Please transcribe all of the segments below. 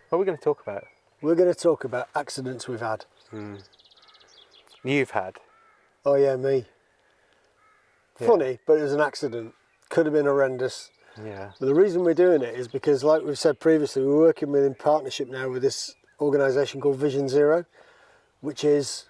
What are we going to talk about? We're going to talk about accidents we've had. You've had? Oh yeah, me. Yeah. Funny, but it was an accident. Could have been horrendous. Yeah. But the reason we're doing it is because, like we've said previously, we're working in partnership now with this organisation called VisionZero, which is...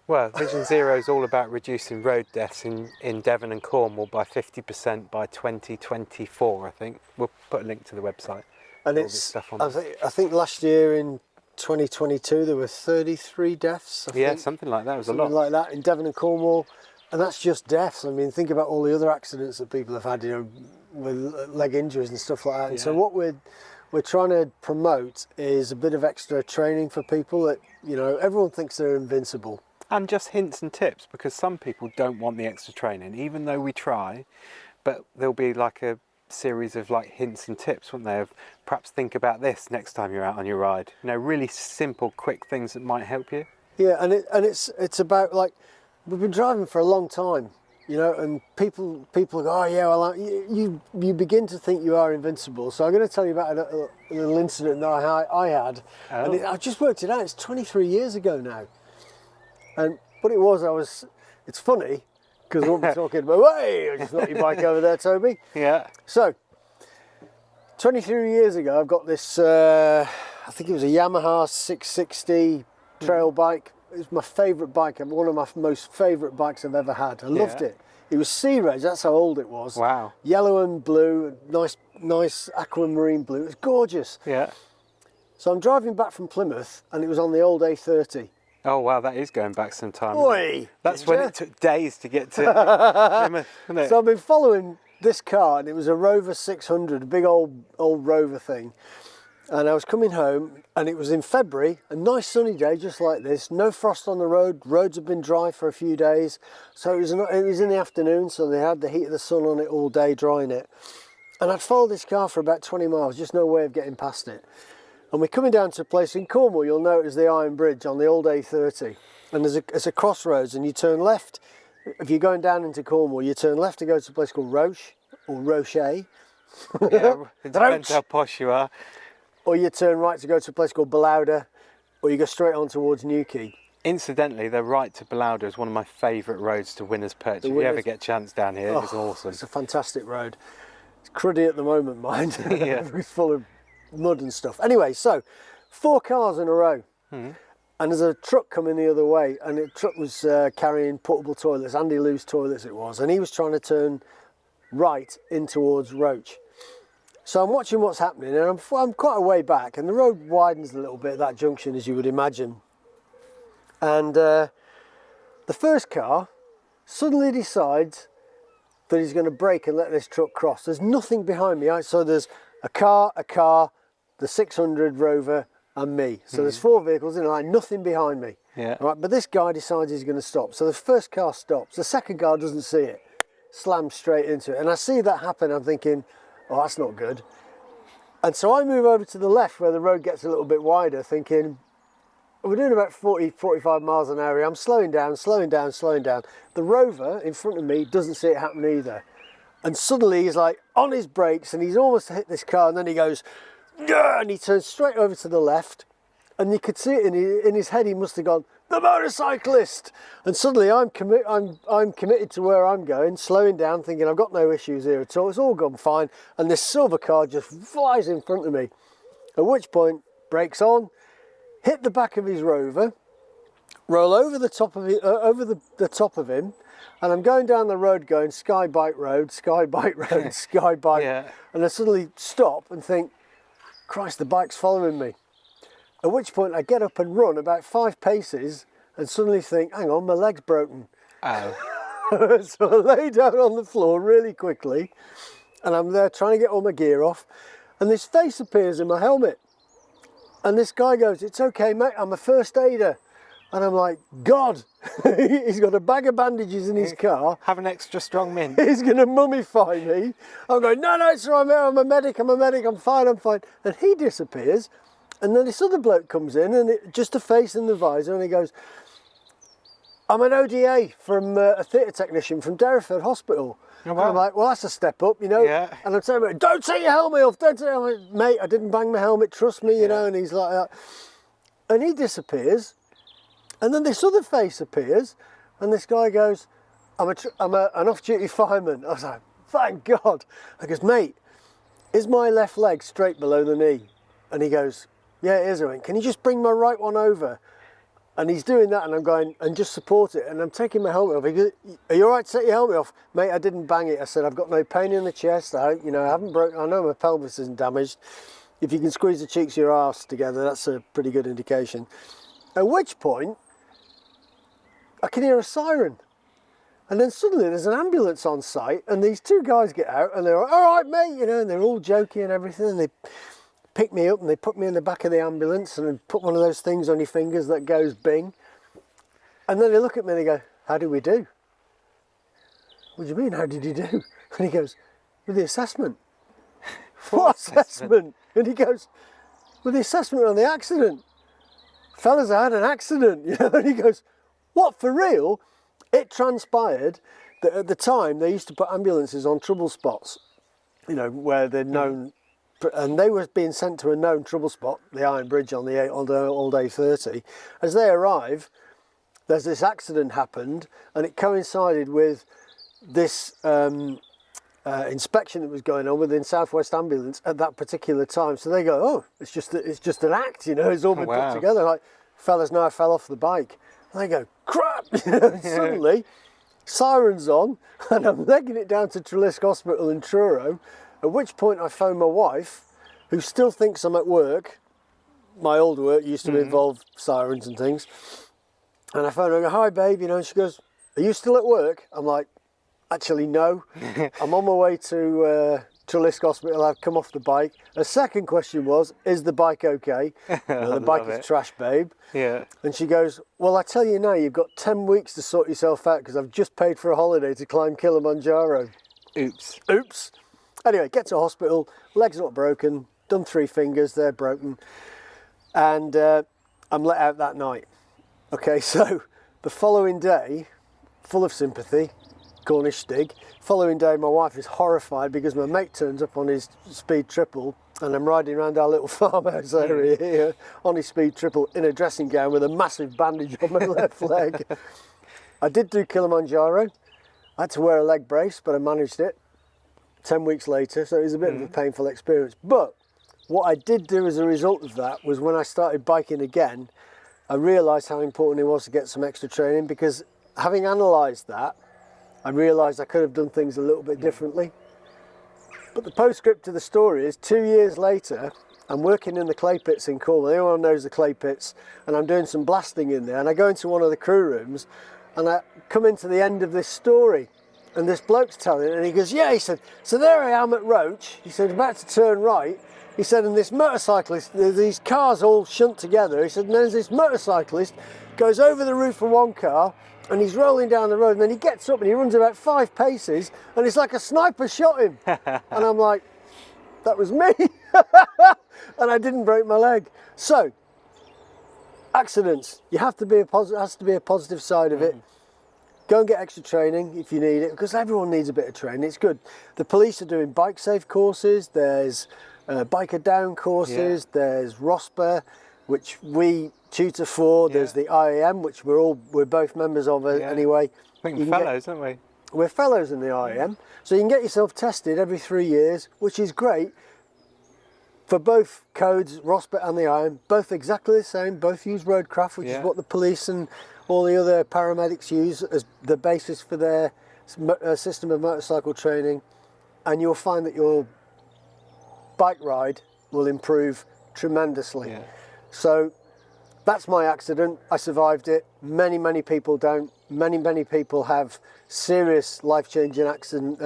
Well, VisionZero is all about reducing road deaths in Devon and Cornwall by 50% by 2024, I think. We'll put a link to the website. And it's, I think last year in 2022 there were 33 deaths. I think. Something like that. It was a lot. Something like that in Devon and Cornwall. And that's just deaths. I mean, think about all the other accidents that people have had, you know, with leg injuries and stuff like that. And so what we're trying to promote is a bit of extra training for people that, you know, everyone thinks they're invincible. And just hints and tips, because some people don't want the extra training, even though we try. But there'll be like a series of like hints and tips, won't they, of perhaps think about this next time you're out on your ride. You know, really simple, quick things that might help you. Yeah, and it's about, like, we've been driving for a long time, you know, and people go, oh yeah, well, you begin to think you are invincible. So I'm going to tell you about a little incident that I had. Oh. And I just worked it out. It's 23 years ago now. And what it was, it's funny, because we'll be talking about, hey, I just knocked your bike over there, Toby. Yeah. So, 23 years ago, I've got this, I think it was a Yamaha 660 trail bike. It was my favourite bike, one of my most favourite bikes I've ever had. I loved it. It was Sea Rage, that's how old it was. Wow. Yellow and blue, nice aquamarine blue. It was gorgeous. Yeah. So I'm driving back from Plymouth, and it was on the old A30. Oh wow, that is going back some time. Oi! That's when it took days to get to Plymouth, wasn't it? So I've been following this car, and it was a Rover 600, a big old Rover thing. And I was coming home, and it was in February, a nice sunny day just like this, no frost on the road, roads have been dry for a few days. So it was in the afternoon, so they had the heat of the sun on it all day, drying it. And I'd followed this car for about 20 miles, just no way of getting past it. And we're coming down to a place in Cornwall, you'll notice the Iron Bridge on the old A30. And there's a crossroads, and you turn left. If you're going down into Cornwall, you turn left to go to a place called Roche, or Roche. Yeah, it depends how posh you are. Or you turn right to go to a place called Balauda, or you go straight on towards Newquay. Incidentally, the right to Balauda is one of my favourite roads to Winners Perch. If you ever get a chance down here, it's awesome. It's a fantastic road. It's cruddy at the moment, mind. Yeah. It's full of mud and stuff. Anyway, so 4 cars in a row. And there's a truck coming the other way, and the truck was carrying portable toilets, Andy Lou's toilets it was, and he was trying to turn right in towards Roche. So I'm watching what's happening, and I'm quite a way back, and the road widens a little bit at that junction, as you would imagine. And the first car suddenly decides that he's going to brake and let this truck cross. There's nothing behind me, so there's a car, the 600 Rover, and me. So there's 4 vehicles in a line, nothing behind me. Yeah. Right, but this guy decides he's going to stop. So the first car stops. The second car doesn't see it, slams straight into it. And I see that happen. I'm thinking, oh, that's not good. And so I move over to the left where the road gets a little bit wider, thinking, we're doing about 40, 45 miles an hour. I'm slowing down. The Rover in front of me doesn't see it happen either. And suddenly he's like on his brakes, and he's almost hit this car, and then he goes, yeah, and he turns straight over to the left, and you could see it in his head. He must have gone, the motorcyclist. And suddenly I'm committed to where I'm going, slowing down, thinking I've got no issues here at all. It's all gone fine. And this silver car just flies in front of me. At which point, brakes on, hit the back of his Rover, roll over the top of it, the top of him, and I'm going down the road going Sky Bike Road, Sky Bike Road, Sky Bike. Yeah. And I suddenly stop and think, Christ, the bike's following me. At which point I get up and run about 5 paces and suddenly think, hang on, my leg's broken. Oh. So I lay down on the floor really quickly, and I'm there trying to get all my gear off, and this face appears in my helmet. And this guy goes, it's okay, mate, I'm a first aider. And I'm like, God, he's got a bag of bandages in his car. Have an extra strong mint. He's going to mummify me. I'm going, no, it's all right, mate, I'm a medic, I'm fine. And he disappears. And then this other bloke comes in, and just a face in the visor, and he goes, I'm an ODA from a theatre technician from Derriford Hospital. Oh, And wow. I'm like, well, that's a step up, you know. Yeah. And I'm saying, don't take your helmet off, don't take your helmet. Mate, I didn't bang my helmet, trust me, you know. And he's like that. And he disappears. And then this other face appears. And this guy goes, I'm an off-duty fireman. I was like, thank God. I goes, mate, is my left leg straight below the knee? And he goes, yeah, it is. I went, can you just bring my right one over? And he's doing that, and I'm going, and just support it. And I'm taking my helmet off. He goes, are you all right to take your helmet off? Mate, I didn't bang it. I said, I've got no pain in the chest. I haven't broken, I know my pelvis isn't damaged. If you can squeeze the cheeks of your arse together, that's a pretty good indication. At which point, I can hear a siren. And then suddenly there's an ambulance on site, and these two guys get out, and they're like, all right, mate, you know, and they're all joking and everything, and they pick me up and they put me in the back of the ambulance and they put one of those things on your fingers that goes bing. And then they look at me and they go, how did we do? What do you mean, how did you do? And he goes, with the assessment. What assessment? And he goes, with the assessment on the accident. Fellas, I had an accident, you know. And he goes, what, for real? It transpired that at the time they used to put ambulances on trouble spots, you know, where they're known, and they were being sent to a known trouble spot, the Iron Bridge on the old A30. As they arrive, there's this accident happened, and it coincided with this inspection that was going on within Southwest Ambulance at that particular time. So they go, oh, it's just an act, you know, it's all been put together. Like, fellas, now I fell off the bike. And they go, crap! Suddenly, sirens on, and I'm legging it down to Trelisk Hospital in Truro, at which point I phone my wife, who still thinks I'm at work. My old work used to involve sirens and things. And I phone her and I go, hi, babe, you know, and she goes, are you still at work? I'm like, actually, no. I'm on my way to Trelisk Hospital. I've come off the bike. The second question was, is the bike okay? No, the bike is trash, babe. Yeah. And she goes, well, I tell you now, you've got 10 weeks to sort yourself out because I've just paid for a holiday to climb Kilimanjaro. Oops. Oops. Anyway, get to hospital, leg's not broken, done 3 fingers, they're broken. And I'm let out that night. Okay, so the following day, full of sympathy, Cornish Stig. Following day, my wife is horrified because my mate turns up on his speed triple and I'm riding around our little farmhouse area here on his speed triple in a dressing gown with a massive bandage on my left leg. I did do Kilimanjaro. I had to wear a leg brace, but I managed it 10 weeks later, so it was a bit of a painful experience. But what I did do as a result of that was when I started biking again, I realised how important it was to get some extra training, because having analysed that, I realised I could have done things a little bit differently. But the postscript to the story is 2 years later, I'm working in the clay pits in Cornwall. Anyone knows the clay pits, and I'm doing some blasting in there, and I go into one of the crew rooms and I come into the end of this story, and this bloke's telling it, and he goes, yeah, he said, so there I am at Roach, he said, about to turn right, he said, and this motorcyclist, these cars all shunt together, he said, and there's this motorcyclist goes over the roof of one car, and he's rolling down the road, and then he gets up and he runs about 5 paces, and it's like a sniper shot him. And I'm like, that was me. And I didn't break my leg. So, accidents, you have to be has to be a positive side of it. Go and get extra training if you need it, because everyone needs a bit of training. It's good. The police are doing bike safe courses, there's biker down courses, there's ROSPA, which we tutor for, there's the IAM, which we're both members of anyway. I think we're fellows, aren't we? We're fellows in the IAM, so you can get yourself tested every 3 years, which is great for both codes, ROSPA and the IAM, both exactly the same, both use roadcraft, which is what the police and all the other paramedics use as the basis for their system of motorcycle training, and you'll find that your bike ride will improve tremendously. So that's my accident. I survived it. Many people don't. Many people have serious life-changing accident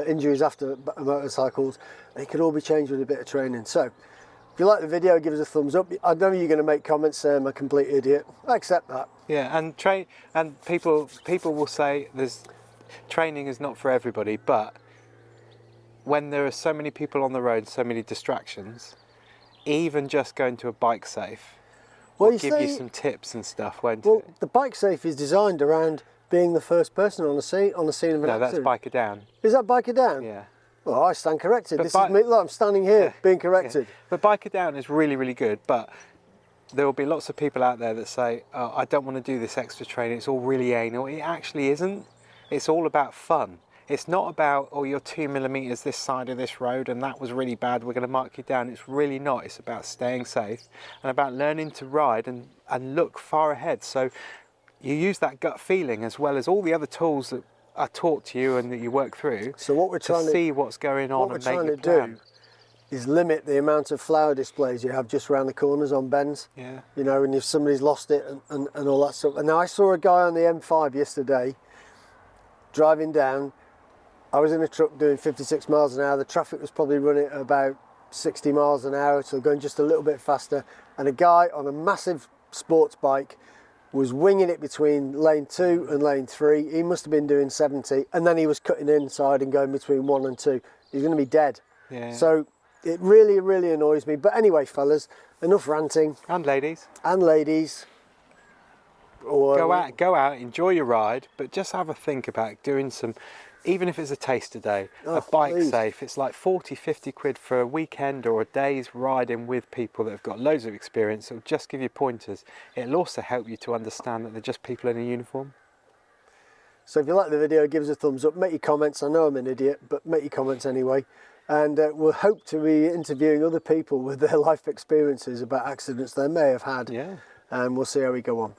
injuries after motorcycles. They can all be changed with a bit of training. So if you like the video, give us a thumbs up. I know you're going to make comments saying I'm a complete idiot. I accept that. Yeah, and people will say there's training is not for everybody, but when there are so many people on the road, so many distractions, even just going to a bike safe will give you some tips and stuff, won't it? Well, the bike safe is designed around being the first person on the scene of an accident. No, that's biker down. Is that biker down? Yeah. Well, I stand corrected. But This is me. Look, I'm standing here being corrected. But biker down is really, really good. But there will be lots of people out there that say, oh, I don't want to do this extra training. It's all really anal. It actually isn't. It's all about fun. It's not about, oh, you're 2 millimeters this side of this road and that was really bad, we're going to mark you down. It's really not. It's about staying safe and about learning to ride and look far ahead. So you use that gut feeling as well as all the other tools that are taught to you and that you work through. So what we're trying to see what's going on and make your plan. What we're trying to do is limit the amount of flower displays you have just around the corners on bends. Yeah. You know, and if somebody's lost it and all that stuff. And now I saw a guy on the M5 yesterday driving down. I was in a truck doing 56 miles an hour. The traffic was probably running at about 60 miles an hour, so going just a little bit faster. And a guy on a massive sports bike was winging it between lane 2 and lane 3. He must have been doing 70, and then he was cutting inside and going between 1 and 2. He's going to be dead. Yeah. So it really, really annoys me. But anyway, fellas, enough ranting. And ladies. And ladies. Go out, enjoy your ride, but just have a think about doing some, even if it's a taster day, a bike safe. It's like 40, 50 quid for a weekend or a day's riding with people that have got loads of experience. It'll just give you pointers. It'll also help you to understand that they're just people in a uniform. So if you like the video, give us a thumbs up, make your comments. I know I'm an idiot, but make your comments anyway. And we'll hope to be interviewing other people with their life experiences about accidents they may have had. Yeah. And we'll see how we go on.